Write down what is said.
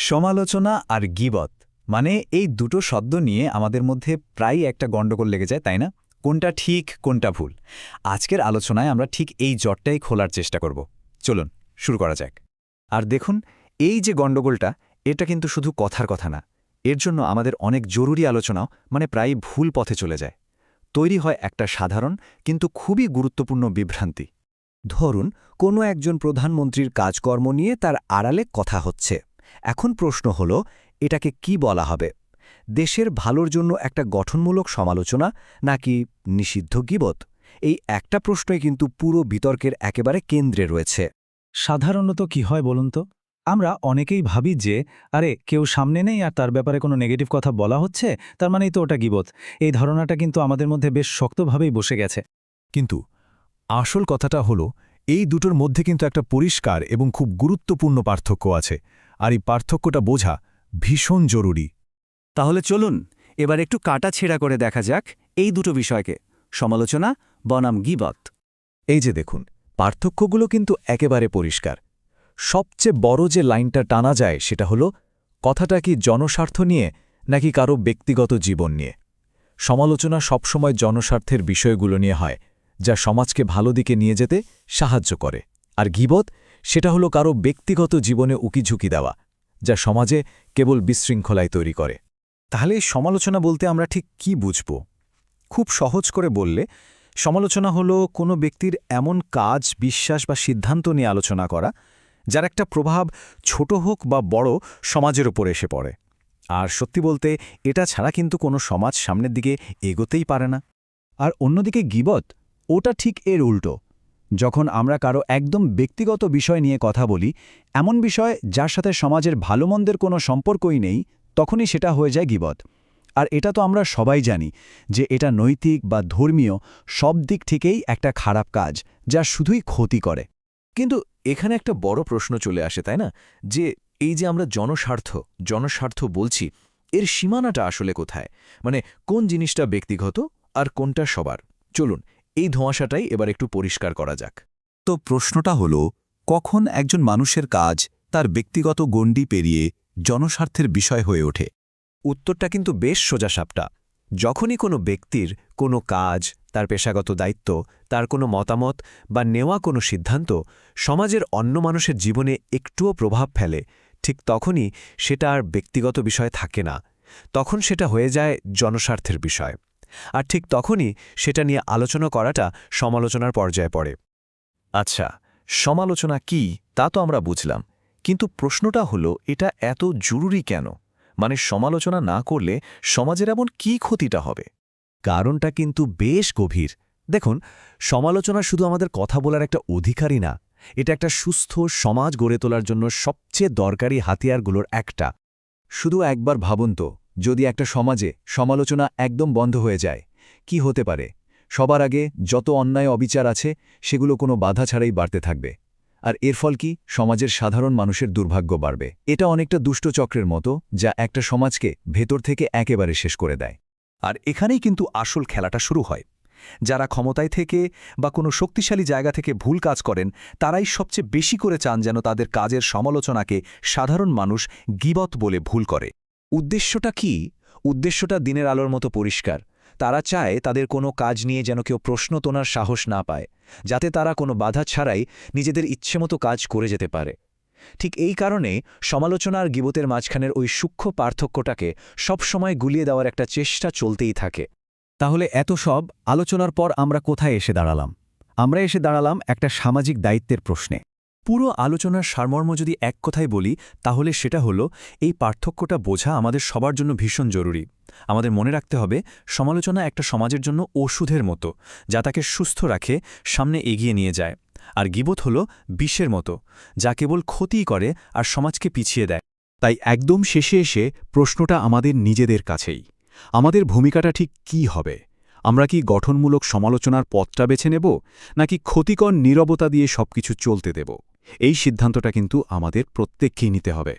সমালোচনা আর গীবত মানে এই দুটো শব্দ নিয়ে আমাদের মধ্যে প্রায় একটা গণ্ডগোল লেগে যায়, তাই না? কোনটা ঠিক কোনটা ভুল? আজকের আলোচনায় আমরা ঠিক এই জটটাই খোলার চেষ্টা করব। চলুন শুরু করা যাক। আর দেখুন, এই যে গণ্ডগোলটা, এটা কিন্তু শুধু কথার কথা না। এর জন্য আমাদের অনেক জরুরি আলোচনাও প্রায় ভুল পথে চলে যায়। তৈরি হয় একটা সাধারণ কিন্তু খুবই গুরুত্বপূর্ণ বিভ্রান্তি। ধরুন, কোনো একজন প্রধানমন্ত্রীর কাজকর্ম নিয়ে তার আড়ালে কথা হচ্ছে। এখন প্রশ্ন হল, এটাকে কি বলা হবে? দেশের ভালোর জন্য একটা গঠনমূলক সমালোচনা নাকি নিষিদ্ধ গীবত? এই একটা প্রশ্নই কিন্তু পুরো বিতর্কের একেবারে কেন্দ্রে রয়েছে। সাধারণত কি হয় বলুন তো? আমরা অনেকেই ভাবি যে আরে কেউ সামনে নেই আর তার ব্যাপারে কোনো নেগেটিভ কথা বলা হচ্ছে, তার মানেই তো ওটা গীবত। এই ধারণাটা কিন্তু আমাদের মধ্যে বেশ শক্তভাবেই বসে গেছে। কিন্তু আসল কথাটা হলো, এই দুটোর মধ্যে কিন্তু একটা পরিষ্কার এবং খুব গুরুত্বপূর্ণ পার্থক্য আছে, আর এই পার্থক্যটা বোঝা ভীষণ জরুরি। তাহলে চলুন এবার একটু কাটাছেঁড়া করে দেখা যাক এই দুটো বিষয়কে, সমালোচনা বনাম গীবত। এই যে দেখুন, পার্থক্যগুলো কিন্তু একেবারে পরিষ্কার। সবচেয়ে বড় যে লাইনটা টানা যায় সেটা হলো, কথাটা কি জনস্বার্থ নিয়ে নাকি কারো ব্যক্তিগত জীবন নিয়ে। সমালোচনা সবসময় জনস্বার্থের বিষয়গুলো নিয়ে হয়, যা সমাজকে ভালো দিকে নিয়ে যেতে সাহায্য করে। আর গীবত, সেটা হলো কারো ব্যক্তিগত জীবনে উকিঝুঁকি দেওয়া, যা সমাজে কেবল বিশৃঙ্খলায় তৈরি করে। তাহলে সমালোচনা বলতে আমরা ঠিক কি বুঝব? খুব সহজ করে বললে, সমালোচনা হলো কোনো ব্যক্তির এমন কাজ, বিশ্বাস বা সিদ্ধান্ত নিয়ে আলোচনা করা, যার একটা প্রভাব ছোট হোক বা বড় সমাজের ওপর এসে পড়ে। আর সত্যি বলতে, এটা ছাড়া কিন্তু কোনো সমাজ সামনের দিকে এগোতেই পারে না। আর অন্যদিকে গীবত, ওটা ঠিক এর উল্টো। যখন আমরা কারো একদম ব্যক্তিগত বিষয় নিয়ে কথা বলি, এমন বিষয় যার সাথে সমাজের ভালো মন্দের কোনো সম্পর্কই নেই, তখনই সেটা হয়ে যায় গীবত। আর এটা তো আমরা সবাই জানি যে এটা নৈতিক বা ধর্মীয় সব দিক থেকেই একটা খারাপ কাজ, যা শুধুই ক্ষতি করে। কিন্তু এখানে একটা বড় প্রশ্ন চলে আসে, তাই না? যে এই যে আমরা জনস্বার্থ বলছি, এর সীমানাটা আসলে কোথায়? কোন জিনিসটা ব্যক্তিগত আর কোনটা সবার? চলুন এই ধোঁয়াশাটাই এবার একটু পরিষ্কার করা যাক। তো প্রশ্নটা হল, কখন একজন মানুষের কাজ তার ব্যক্তিগত গণ্ডি পেরিয়ে জনস্বার্থের বিষয় হয়ে ওঠে? উত্তরটা কিন্তু বেশ সোজাসাপটা। যখনই কোনো ব্যক্তির কোনো কাজ, তার পেশাগত দায়িত্ব, তার কোনো মতামত বা নেওয়া কোনো সিদ্ধান্ত সমাজের অন্য মানুষের জীবনে একটুও প্রভাব ফেলে, ঠিক তখনই সেটা আর ব্যক্তিগত বিষয় থাকে না। তখন সেটা হয়ে যায় জনস্বার্থের বিষয়। আর ঠিক তখনই সেটা নিয়ে আলোচনা করাটা সমালোচনার পর্যায়ে পড়ে। আচ্ছা, সমালোচনা কি তা তো আমরা বুঝলাম, কিন্তু প্রশ্নটা হলো, এটা এত জরুরি কেন? সমালোচনা না করলে সমাজের এমন কি ক্ষতিটা হবে? কারণটা কিন্তু বেশ গভীর। দেখুন, সমালোচনা শুধু আমাদের কথা বলার একটা অধিকারই না, এটা একটা সুস্থ সমাজ গড়ে তোলার জন্য সবচেয়ে দরকারি হাতিয়ারগুলোর একটা। শুধু একবার ভাবুন তো, যদি একটা সমাজে সমালোচনা একদম বন্ধ হয়ে যায়, কি হতে পারে? সবার আগে যত অন্যায় অবিচার আছে সেগুলো কোনো বাধা ছাড়াই বাড়তে থাকবে। আর এর ফল কি? সমাজের সাধারণ মানুষের দুর্ভাগ্য বাড়বে। এটা অনেকটা দুষ্টচক্রের মতো, যা একটা সমাজকে ভেতর থেকে একেবারে শেষ করে দেয়। আর এখানেই কিন্তু আসল খেলাটা শুরু হয়। যারা ক্ষমতায় থেকে বা কোনো শক্তিশালী জায়গা থেকে ভুল কাজ করেন, তারাই সবচেয়ে বেশি করে চান যেন তাদের কাজের সমালোচনাকে সাধারণ মানুষ গীবত বলে ভুল করে। উদ্দেশ্যটা কি? উদ্দেশ্যটা দিনের আলোর মতো পরিষ্কার। তারা চায় তাদের কোনো কাজ নিয়ে যেন কেউ প্রশ্ন তোলার সাহস না পায়, যাতে তারা কোনো বাধা ছাড়াই নিজেদের ইচ্ছেমতো কাজ করে যেতে পারে। ঠিক এই কারণে সমালোচনা আর গীবতের মাঝখানের ওই সূক্ষ্ম পার্থক্যটাকে সবসময় গুলিয়ে দেওয়ার একটা চেষ্টা চলতেই থাকে। তাহলে এত সব আলোচনার পর আমরা কোথায় এসে দাঁড়ালাম? আমরা এসে দাঁড়ালাম একটা সামাজিক দায়িত্বের প্রশ্নে। পুরো আলোচনার সারমর্ম যদি এক কথায় বলি, তাহলে সেটা হলো, এই পার্থক্যটা বোঝা আমাদের সবার জন্য ভীষণ জরুরি। আমাদের মনে রাখতে হবে, সমালোচনা একটা সমাজের জন্য ওষুধের মতো, যা তাকে সুস্থ রাখে, সামনে এগিয়ে নিয়ে যায়। আর গীবত হল বিষের মতো, যা কেবল ক্ষতিই করে আর সমাজকে পিছিয়ে দেয়। তাই একদম শেষে এসে প্রশ্নটা আমাদের নিজেদের কাছেই। আমাদের ভূমিকাটা ঠিক কী হবে? আমরা কি গঠনমূলক সমালোচনার পথটা বেছে নেব, নাকি ক্ষতিকর নীরবতা দিয়ে সবকিছু চলতে দেব? এই সিদ্ধান্তটা কিন্তু আমাদের প্রত্যেককেই নিতে হবে।